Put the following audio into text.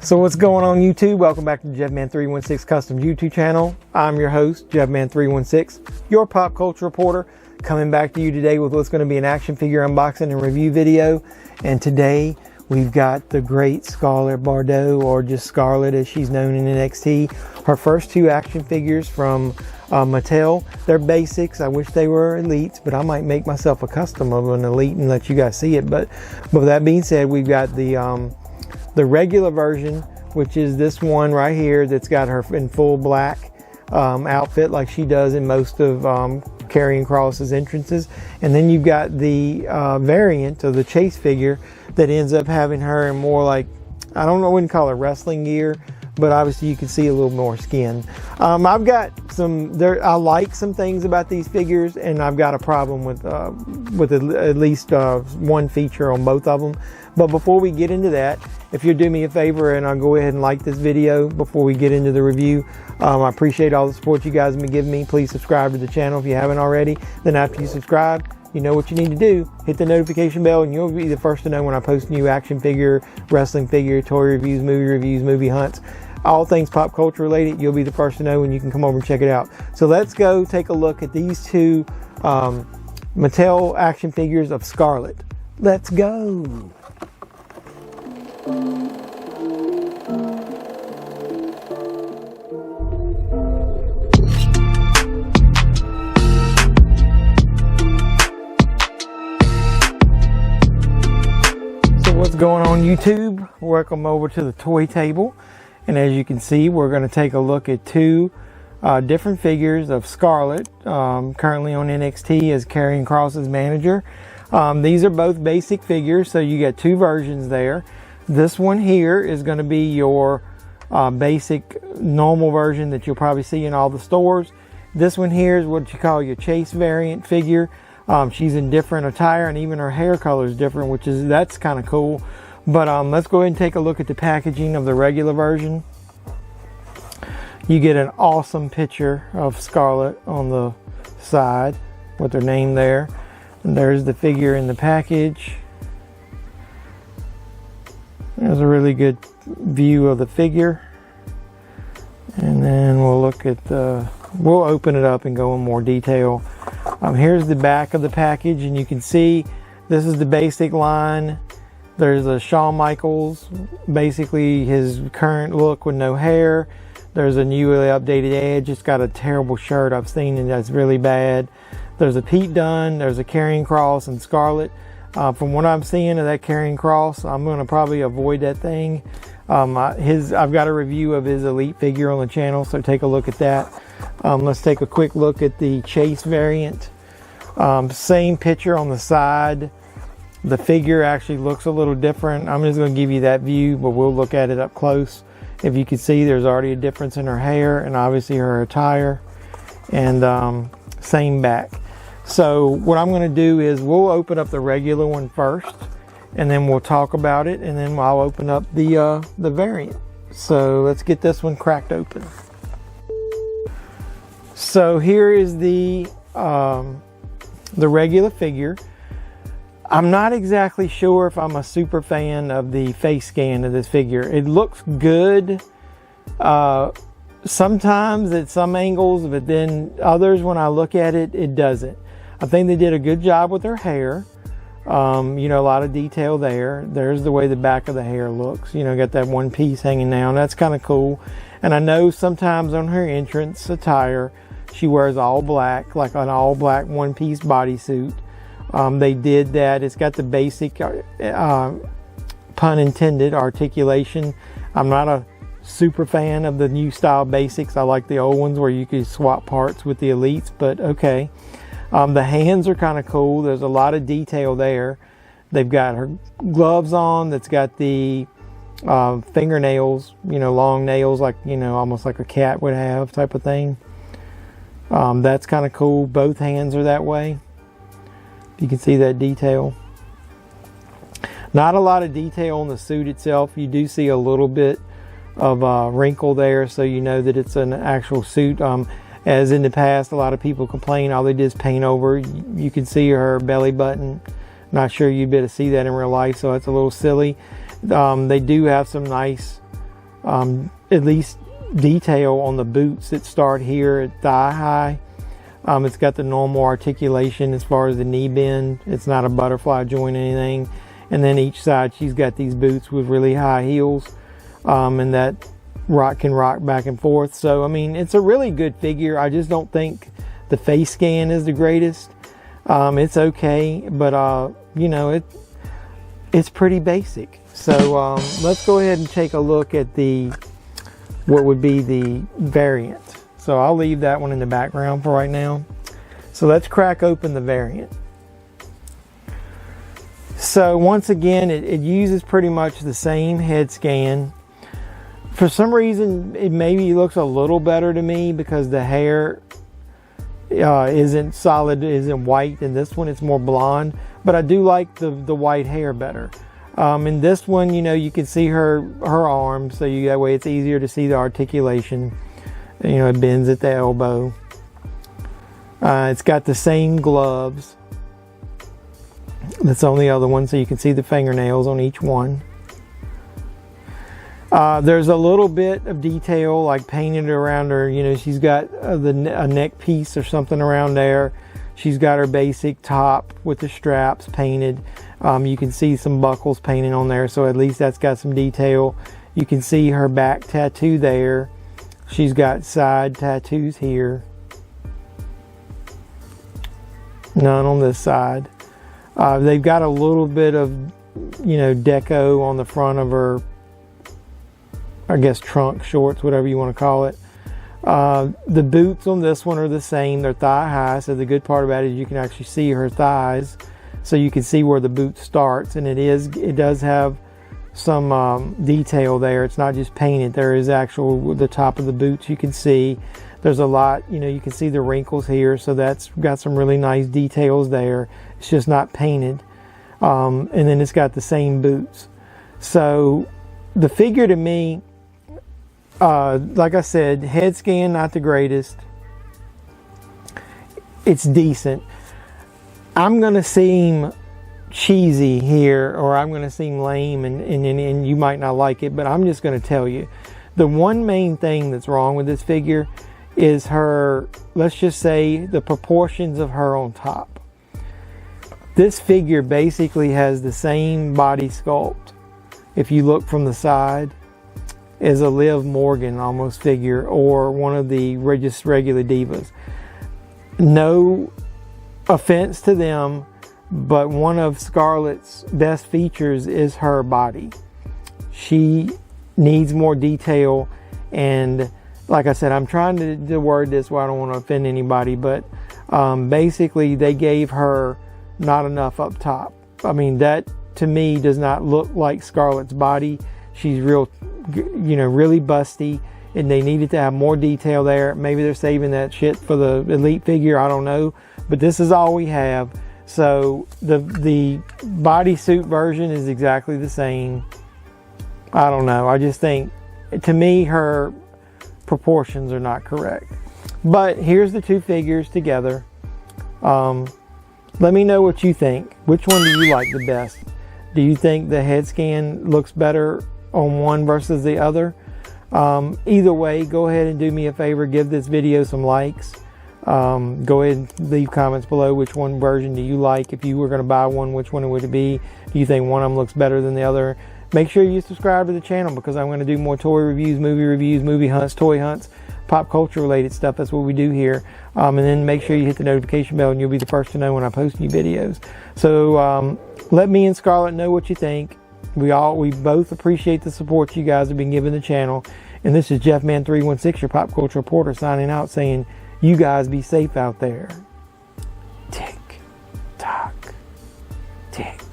So what's going on YouTube? Welcome back to the JevMan316 Customs YouTube channel. I'm your host, JevMan316, your pop culture reporter, coming back to you today with what's going to be an action figure unboxing and review video. And today we've got the great Scarlett Bordeaux, or just Scarlett as she's known in NXT. Her first two action figures from Mattel. They're basics. I wish they were elites, but I might make myself a custom of an elite and let you guys see it. But with that being said, we've got the regular version, which is this one right here that's got her in full black outfit like she does in most of Karrion Kross's entrances. And then you've got the variant of the chase figure that ends up having her in more like, I wouldn't call it wrestling gear, but obviously you can see a little more skin. I've got I like some things about these figures, and I've got a problem with at least one feature on both of them. But before we get into that, if you'll do me a favor and I'll go ahead and like this video before we get into the review. I appreciate all the support you guys have been giving me. Please subscribe to the channel if you haven't already. Then after you subscribe, you know what you need to do. Hit the notification bell and you'll be the first to know when I post new action figure, wrestling figure, toy reviews, movie hunts. All things pop culture related, you'll be the first to know when you can come over and check it out. So let's go take a look at these two Mattel action figures of Scarlett. Let's go. What's going on YouTube? Welcome over to the toy table, and as you can see, we're going to take a look at two different figures of Scarlett, currently on NXT as Karrion Kross's manager. These are both basic figures, so you get two versions there. This one here is going to be your basic normal version that you'll probably see in all the stores. This one here is what you call your chase variant figure. She's in different attire, and even her hair color is different, that's kind of cool. But let's go ahead and take a look at the packaging of the regular version. You get an awesome picture of Scarlett on the side with her name there. And there's the figure in the package. There's a really good view of the figure. And then we'll look at we'll open it up and go in more detail. Here's the back of the package, and you can see this is the basic line. There's a Shawn Michaels, basically his current look with no hair. There's a newly updated Edge. It's got a terrible shirt I've seen, and that's really bad. There's a Pete Dunne, there's a Karrion Kross, and Scarlett. From what I'm seeing of that Karrion Kross, I'm going to probably avoid that thing. I've got a review of his elite figure on the channel, so take a look at that. Let's take a quick look at the chase variant. Same picture on the side. The figure actually looks a little different. I'm just going to give you that view, but we'll look at it up close. If you can see, there's already a difference in her hair and obviously her attire, and same back. So what I'm going to do is we'll open up the regular one first, and then we'll talk about it, and then I'll open up the variant. So let's get this one cracked open. So here is the regular figure. I'm not exactly sure if I'm a super fan of the face scan of this figure. It looks good sometimes at some angles, but then others, when I look at it, it doesn't. I think they did a good job with her hair. You know, a lot of detail there. There's the way the back of the hair looks. You know, got that one piece hanging down. That's kind of cool. And I know sometimes on her entrance attire, she wears all black, like an all black one-piece bodysuit. They did that. It's got the basic, pun intended, articulation. I'm not a super fan of the new style basics. I like the old ones where you could swap parts with the elites, but okay. The hands are kind of cool. There's a lot of detail there. They've got her gloves on that's got the fingernails, you know, long nails, like, you know, almost like a cat would have type of thing. That's kind of cool. Both hands are that way. You can see that detail. Not a lot of detail on the suit itself. You do see a little bit of wrinkle there, so you know that it's an actual suit. As in the past, a lot of people complain all they did is paint over. You can see her belly button. Not sure you'd be able to see that in real life, so it's a little silly. They do have some nice at least detail on the boots that start here at thigh high. It's got the normal articulation as far as the knee bend. It's not a butterfly joint or anything. And then each side she's got these boots with really high heels, and that can rock back and forth. So I mean, it's a really good figure. I just don't think the face scan is the greatest. It's okay, but you know, it's pretty basic. So let's go ahead and take a look at what would be the variant. So I'll leave that one in the background for right now. So let's crack open the variant. So once again, it uses pretty much the same head scan. For some reason, it maybe looks a little better to me because the hair isn't solid, isn't white. In this one, it's more blonde. But I do like the white hair better. In this one, you know, you can see her arms, so that way it's easier to see the articulation. You know, it bends at the elbow. It's got the same gloves that's on the other one, so you can see the fingernails on each one. There's a little bit of detail like painted around her. You know, she's got a neck piece or something around there. She's got her basic top with the straps painted. You can see some buckles painted on there, so at least that's got some detail. You can see her back tattoo there. She's got side tattoos here. None on this side. They've got a little bit of, you know, deco on the front of her, I guess, trunk shorts, whatever you want to call it. The boots on this one are the same. They're thigh high, so the good part about it is you can actually see her thighs, so you can see where the boot starts, and it does have some detail there. It's not just painted. There is the top of the boots you can see. There's a lot, you know, you can see the wrinkles here, so that's got some really nice details there. It's just not painted. And then it's got the same boots. So the figure to me, like I said, head scan not the greatest. It's decent. I'm gonna seem cheesy here, or I'm gonna seem lame, and you might not like it, but I'm just gonna tell you, the one main thing that's wrong with this figure is her, let's just say, the proportions of her on top. This figure basically has the same body sculpt, if you look from the side, as a Liv Morgan almost figure, or one of the just regular divas. No offense to them, but one of Scarlett's best features is her body. She needs more detail, and like I said, I'm trying to word this where I don't want to offend anybody, but basically they gave her not enough up top. I mean, that to me does not look like Scarlett's body. She's real, you know, really busty, and they needed to have more detail there. Maybe they're saving that shit for the elite figure, I don't know, but this is all we have. So the bodysuit version is exactly the same. I don't know, I just think, to me, her proportions are not correct. But here's the two figures together. Let me know what you think. Which one do you like the best? Do you think the head scan looks better on one versus the other? Either way, go ahead and do me a favor, give this video some likes. Go ahead and leave comments below which one version do you like. If you were going to buy one, which one would it be? Do you think one of them looks better than the other? Make sure you subscribe to the channel, because I'm going to do more toy reviews, movie hunts, toy hunts, pop culture related stuff. That's what we do here. And then make sure you hit the notification bell, and you'll be the first to know when I post new videos. So let me and Scarlett know what you think. We both appreciate the support you guys have been giving the channel. And this is JeffMan316, your pop culture reporter, signing out, saying you guys be safe out there. Tick tock, tick.